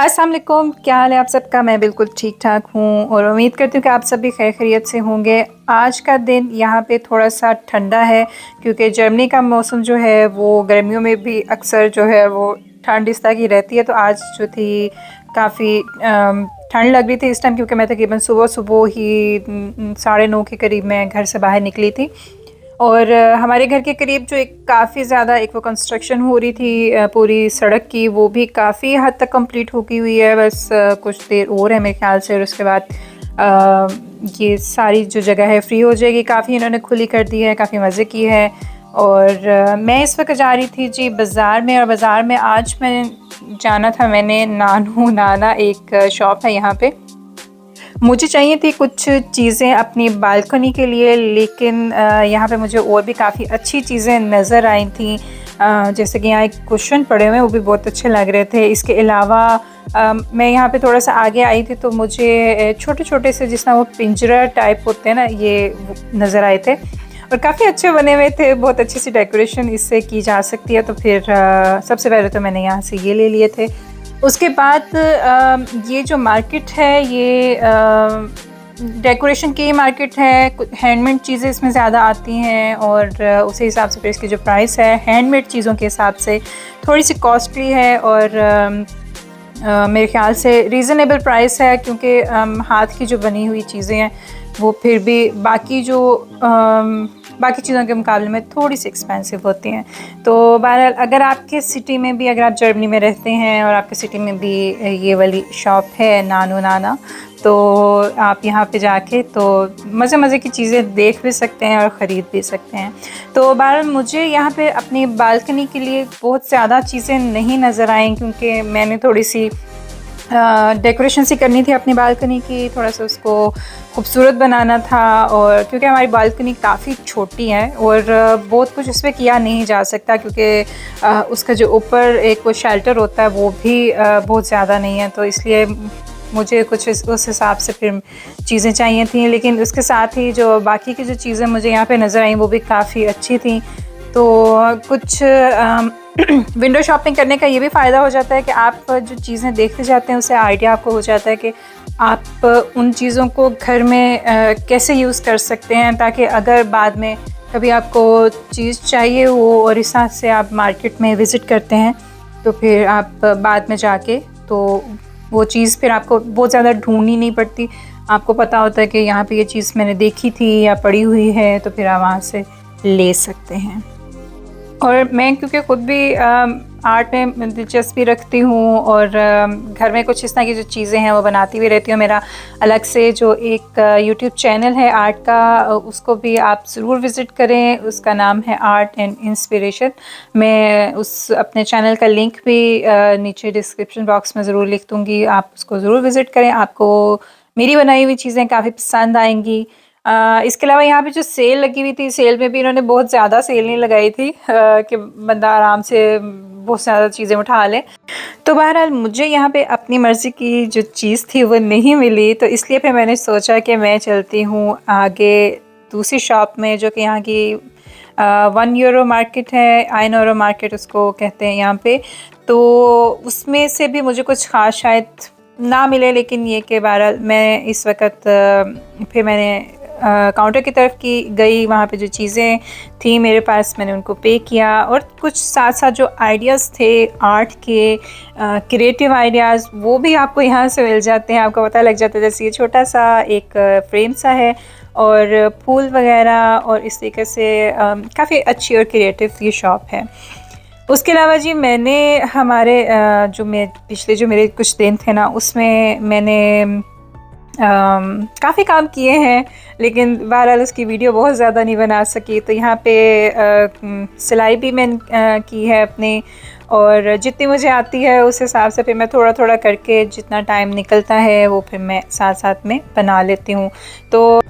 अस्सलाम वालेकुम, क्या हाल है आप सबका। मैं बिल्कुल ठीक ठाक हूँ और उम्मीद करती हूँ कि आप सब भी खैर खैरियत से होंगे। आज का दिन यहाँ पे थोड़ा सा ठंडा है क्योंकि जर्मनी का मौसम जो है वो गर्मियों में भी अक्सर जो है वो ठंड इस तरह की रहती है। तो आज जो थी काफ़ी ठंड लग रही थी इस टाइम, क्योंकि मैं तकरीबन सुबह सुबह ही 9:30 के करीब मैं घर से बाहर निकली थी। और हमारे घर के करीब जो एक काफ़ी ज़्यादा एक वो कंस्ट्रक्शन हो रही थी पूरी सड़क की, वो भी काफ़ी हद तक कंप्लीट हो गई हुई है। बस कुछ देर और है मेरे ख्याल से, और उसके बाद ये सारी जो जगह है फ्री हो जाएगी। काफ़ी इन्होंने खुली कर दी है, काफ़ी मज़े की है। और मैं इस वक्त जा रही थी जी बाज़ार में, और बाज़ार में आज मैं जाना था, मैंने नानू नाना एक शॉप है यहाँ पे, मुझे चाहिए थी कुछ चीज़ें अपनी बालकनी के लिए, लेकिन यहाँ पे मुझे और भी काफ़ी अच्छी चीज़ें नज़र आई थी। जैसे कि यहाँ एक कुशन पड़े हुए हैं, वो भी बहुत अच्छे लग रहे थे। इसके अलावा मैं यहाँ पे थोड़ा सा आगे आई थी तो मुझे छोटे छोटे से जिस तरह वो पिंजरा टाइप होते हैं ना, ये नज़र आए थे और काफ़ी अच्छे बने हुए थे। बहुत अच्छी सी डेकोरेशन इससे की जा सकती है। तो फिर सबसे पहले तो मैंने यहाँ से ये ले लिए थे। उसके बाद ये जो मार्केट है ये डेकोरेशन की मार्केट है। हैंडमेड चीज़ें इसमें ज़्यादा आती हैं और उसी हिसाब से फिर इसकी जो प्राइस है हैंडमेड चीज़ों के हिसाब से थोड़ी सी कॉस्टली है, और मेरे ख़्याल से रीज़नेबल प्राइस है, क्योंकि हाथ की जो बनी हुई चीज़ें हैं वो फिर भी बाकी चीज़ों के मुकाबले में थोड़ी सी एक्सपेंसिव होती हैं। तो बहरहाल अगर आपके सिटी में भी, अगर आप जर्मनी में रहते हैं और आपके सिटी में भी ये वाली शॉप है नानू नाना, तो आप यहाँ पे जाके तो मज़े की चीज़ें देख भी सकते हैं और ख़रीद भी सकते हैं। तो बहरहाल मुझे यहाँ पे अपनी बालकनी के लिए बहुत ज़्यादा चीज़ें नहीं नज़र आईं, क्योंकि मैंने थोड़ी सी डेकोरेशन सी करनी थी अपनी बालकनी की, थोड़ा सा उसको खूबसूरत बनाना था। और क्योंकि हमारी बालकनी काफ़ी छोटी है और बहुत कुछ इस पर किया नहीं जा सकता, क्योंकि उसका जो ऊपर एक वो शेल्टर होता है वो भी बहुत ज़्यादा नहीं है। तो इसलिए मुझे कुछ उस हिसाब से फिर चीज़ें चाहिए थी, लेकिन उसके साथ ही जो बाकी की जो चीज़ें मुझे यहाँ पे नज़र आई वो भी काफ़ी अच्छी थी। तो कुछ विंडो शॉपिंग करने का ये भी फ़ायदा हो जाता है कि आप जो चीज़ें देखते जाते हैं उससे आइडिया आपको हो जाता है कि आप उन चीज़ों को घर में कैसे यूज़ कर सकते हैं, ताकि अगर बाद में कभी आपको चीज़ चाहिए हो और इस हिसाब से आप मार्केट में विज़िट करते हैं तो फिर आप बाद में जाके तो वो चीज़ फिर आपको बहुत ज़्यादा ढूंढनी नहीं पड़ती। आपको पता होता है कि यहाँ पे ये चीज़ मैंने देखी थी या पड़ी हुई है, तो फिर आप वहाँ से ले सकते हैं। और मैं क्योंकि ख़ुद भी आर्ट में दिलचस्पी रखती हूँ और घर में कुछ इस तरह की जो चीज़ें हैं वो बनाती भी रहती हूँ। मेरा अलग से जो एक यूट्यूब चैनल है आर्ट का, उसको भी आप ज़रूर विज़िट करें। उसका नाम है आर्ट एंड इंस्पिरेशन। मैं उस अपने चैनल का लिंक भी नीचे डिस्क्रिप्शन बॉक्स में ज़रूर लिख दूँगी, आप उसको ज़रूर विज़िट करें। आपको मेरी बनाई हुई चीज़ें काफ़ी पसंद आएंगी। इसके अलावा यहाँ पे जो सेल लगी हुई थी, सेल में भी इन्होंने बहुत ज़्यादा सेल नहीं लगाई थी कि बंदा आराम से बहुत ज़्यादा चीज़ें उठा ले। तो बहरहाल मुझे यहाँ पे अपनी मर्ज़ी की जो चीज़ थी वो नहीं मिली, तो इसलिए फिर मैंने सोचा कि मैं चलती हूँ आगे दूसरी शॉप में, जो कि यहाँ की 1 यूरो मार्केट है, आइन यूरो मार्केट उसको कहते हैं यहाँ पे। तो उसमें से भी मुझे कुछ ख़ास शायद ना मिले, लेकिन ये कि बहरहाल मैं इस वक्त फिर मैंने काउंटर की तरफ की गई, वहाँ पे जो चीज़ें थी मेरे पास मैंने उनको पे किया, और कुछ साथ साथ जो आइडियाज़ थे आर्ट के, क्रिएटिव आइडियाज़, वो भी आपको यहाँ से मिल जाते हैं। आपको पता लग जाता है, जैसे ये छोटा सा एक फ्रेम सा है और फूल वगैरह, और इस तरीके से काफ़ी अच्छी और क्रिएटिव ये शॉप है। उसके अलावा जी मैंने हमारे जो मेरे कुछ दिन थे ना, उसमें मैंने काफ़ी काम किए हैं, लेकिन बहरहाल उसकी वीडियो बहुत ज़्यादा नहीं बना सकी। तो यहाँ पे सिलाई भी मैंने की है अपनी, और जितनी मुझे आती है उस हिसाब से फिर मैं थोड़ा थोड़ा करके जितना टाइम निकलता है वो फिर मैं साथ साथ में बना लेती हूँ। तो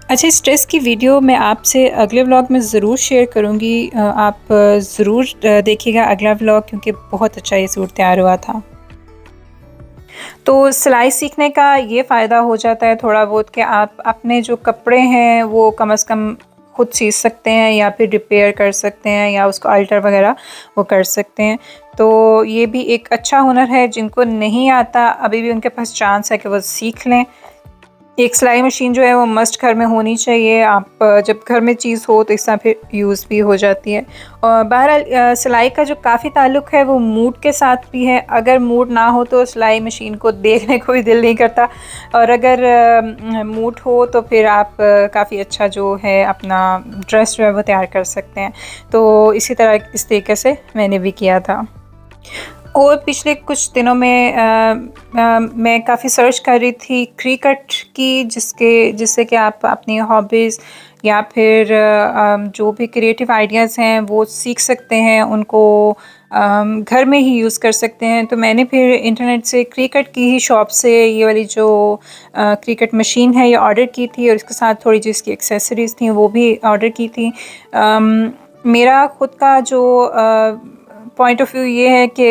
अच्छा, इस ड्रेस की वीडियो मैं आपसे अगले व्लॉग में ज़रूर शेयर करूँगी। आप ज़रूर देखिएगा अगला व्लॉग, क्योंकि बहुत अच्छा ये सूट तैयार हुआ था। तो सिलाई सीखने का ये फ़ायदा हो जाता है थोड़ा बहुत कि आप अपने जो कपड़े हैं वो कम से कम खुद सी सकते हैं, या फिर रिपेयर कर सकते हैं, या उसको अल्टर वगैरह वो कर सकते हैं। तो ये भी एक अच्छा हुनर है, जिनको नहीं आता अभी भी उनके पास चांस है कि वो सीख लें। एक सिलाई मशीन जो है वो मस्ट घर में होनी चाहिए। आप जब घर में चीज़ हो तो इस तरह फिर यूज़ भी हो जाती है। और बहरहाल सिलाई का जो काफ़ी ताल्लुक़ है वो मूड के साथ भी है। अगर मूड ना हो तो सिलाई मशीन को देखने को भी दिल नहीं करता, और अगर मूड हो तो फिर आप काफ़ी अच्छा जो है अपना ड्रेस जो है वो तैयार कर सकते हैं। तो इसी तरह इस तरीके से मैंने भी किया था। और पिछले कुछ दिनों में मैं काफ़ी सर्च कर रही थी क्रिकेट की, जिससे कि आप अपनी हॉबीज़ या फिर जो भी क्रिएटिव आइडियाज़ हैं वो सीख सकते हैं, उनको घर में ही यूज़ कर सकते हैं। तो मैंने फिर इंटरनेट से क्रिकेट की ही शॉप से ये वाली जो क्रिकेट मशीन है ये ऑर्डर की थी, और इसके साथ थोड़ी जो इसकी एक्सेसरीज़ थी वो भी ऑर्डर की थी। मेरा ख़ुद का जो पॉइंट ऑफ व्यू ये है कि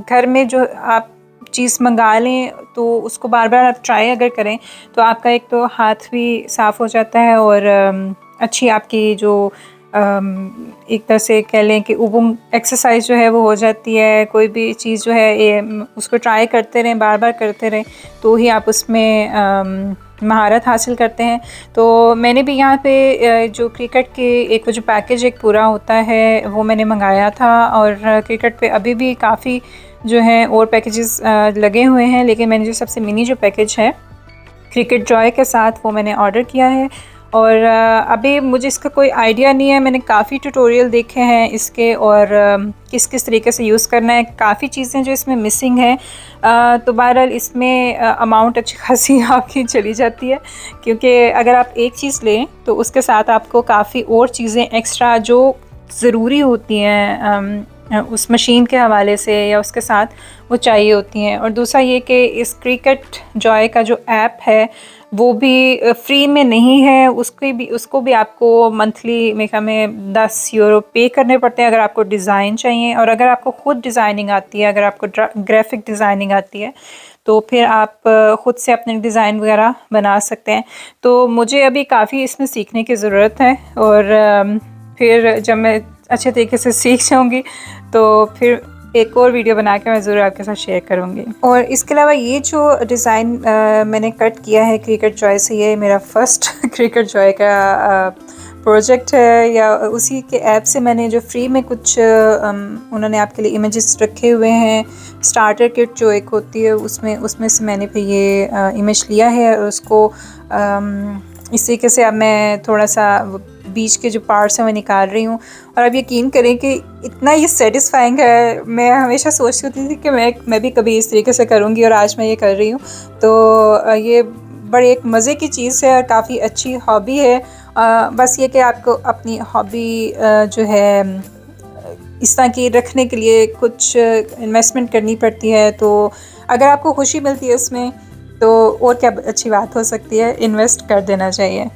घर में जो आप चीज़ मंगा लें तो उसको बार बार आप ट्राई अगर करें तो आपका एक तो हाथ भी साफ़ हो जाता है, और अच्छी आपकी जो एक तरह से कह लें कि उबुम एक्सरसाइज जो है वो हो जाती है। कोई भी चीज़ जो है ये उसको ट्राई करते रहें, बार बार करते रहें, तो ही आप उसमें महारत हासिल करते हैं। तो मैंने भी यहाँ पे जो क्रिकेट के एक जो पैकेज एक पूरा होता है वो मैंने मंगाया था, और क्रिकेट पे अभी भी काफ़ी जो है और पैकेजेस लगे हुए हैं, लेकिन मैंने जो सबसे मिनी जो पैकेज है क्रिकेट जॉय के साथ वो मैंने ऑर्डर किया है। और अभी मुझे इसका कोई आइडिया नहीं है, मैंने काफ़ी ट्यूटोरियल देखे हैं इसके, और किस किस तरीके से यूज़ करना है। काफ़ी चीज़ें जो इसमें मिसिंग हैं, तो बहरहाल इसमें अमाउंट अच्छी खासी आपकी चली जाती है, क्योंकि अगर आप एक चीज़ लें तो उसके साथ आपको काफ़ी और चीज़ें एक्स्ट्रा जो ज़रूरी होती हैं उस मशीन के हवाले से या उसके साथ वो चाहिए होती हैं। और दूसरा ये कि इस क्रिकेट जॉय का जो ऐप है वो भी फ्री में नहीं है, उसको भी आपको मंथली मेरे ख्याल में 10 यूरो पे करने पड़ते हैं अगर आपको डिज़ाइन चाहिए। और अगर आपको ख़ुद डिज़ाइनिंग आती है, अगर आपको ग्राफिक डिज़ाइनिंग आती है, तो फिर आप ख़ुद से अपने डिज़ाइन वगैरह बना सकते हैं। तो मुझे अभी काफ़ी इसमें सीखने की ज़रूरत है, और फिर जब मैं अच्छे तरीके से सीख जाऊँगी तो फिर एक और वीडियो बना के मैं ज़रूर आपके साथ शेयर करूँगी। और इसके अलावा ये जो डिज़ाइन मैंने कट किया है क्रिकेट जॉय से, ये मेरा फ़र्स्ट क्रिकेट जॉय का प्रोजेक्ट है, या उसी के ऐप से मैंने जो फ्री में कुछ उन्होंने आपके लिए इमेजेस रखे हुए हैं। स्टार्टर किट जो एक होती है उसमें से मैंने फिर ये इमेज लिया है, और उसको इस तरीके से अब मैं थोड़ा सा बीच के जो पार्ट्स हैं मैं निकाल रही हूँ। और अब यकीन करें कि इतना ये सेटिस्फाइंग है। मैं हमेशा सोचती होती थी कि मैं भी कभी इस तरीके से करूँगी, और आज मैं ये कर रही हूँ। तो ये बड़ी एक मज़े की चीज़ है और काफ़ी अच्छी हॉबी है। बस ये कि आपको अपनी हॉबी जो है इस तरह की रखने के लिए कुछ इन्वेस्टमेंट करनी पड़ती है। तो अगर आपको खुशी मिलती है इसमें तो और क्या अच्छी बात हो सकती है, इन्वेस्ट कर देना चाहिए।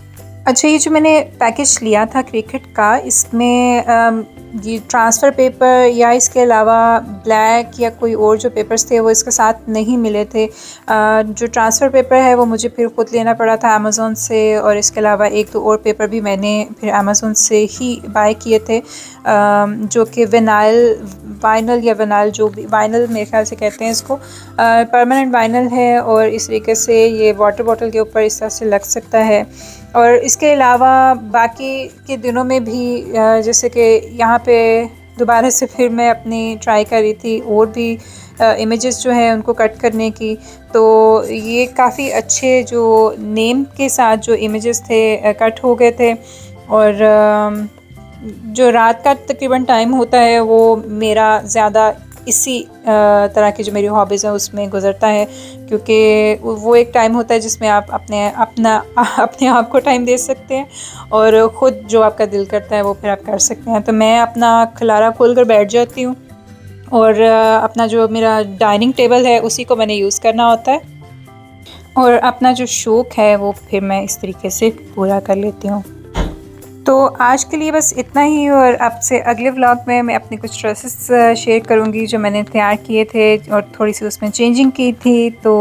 अच्छा, ये जो मैंने पैकेज लिया था क्रिकेट का, इसमें ये ट्रांसफ़र पेपर या इसके अलावा ब्लैक या कोई और जो पेपर्स थे वो इसके साथ नहीं मिले थे। जो ट्रांसफ़र पेपर है वो मुझे फिर ख़ुद लेना पड़ा था अमेज़ोन से, और इसके अलावा एक दो और पेपर भी मैंने फिर अमेज़ोन से ही बाय किए थे, जो कि वाइनल या विनाइल, जो भी वाइनल मेरे ख्याल से कहते हैं इसको, परमानेंट वाइनल है, और इस तरीके से ये वाटर बॉटल के ऊपर इस तरह से लग सकता है। और इसके अलावा बाकी के दिनों में भी जैसे कि यहाँ पे दोबारा से फिर मैं अपनी ट्राई कर रही थी और भी इमेजेस जो हैं उनको कट करने की, तो ये काफ़ी अच्छे जो नेम के साथ जो इमेजेस थे कट हो गए थे। और जो रात का तकरीबन टाइम होता है वो मेरा ज़्यादा इसी तरह की जो मेरी हॉबीज़ हैं उसमें गुज़रता है, क्योंकि वो एक टाइम होता है जिसमें आप अपने आप को टाइम दे सकते हैं, और ख़ुद जो आपका दिल करता है वो फिर आप कर सकते हैं। तो मैं अपना खलारा खोल कर बैठ जाती हूँ, और अपना जो मेरा डाइनिंग टेबल है उसी को मैंने यूज़ करना होता है, और अपना जो शौक़ है वो फिर मैं इस तरीके से पूरा कर लेती हूँ। तो आज के लिए बस इतना ही, और आपसे अगले व्लॉग में मैं अपने कुछ ड्रेसेस शेयर करूँगी जो मैंने तैयार किए थे और थोड़ी सी उसमें चेंजिंग की थी। तो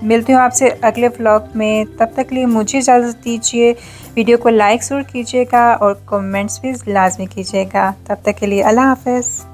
मिलती हूँ आपसे अगले व्लॉग में, तब तक के लिए मुझे इजाज़त दीजिए। वीडियो को लाइक ज़रूर कीजिएगा और कमेंट्स भी लाजमी कीजिएगा। तब तक के लिए अल्लाह हाफ़िज़।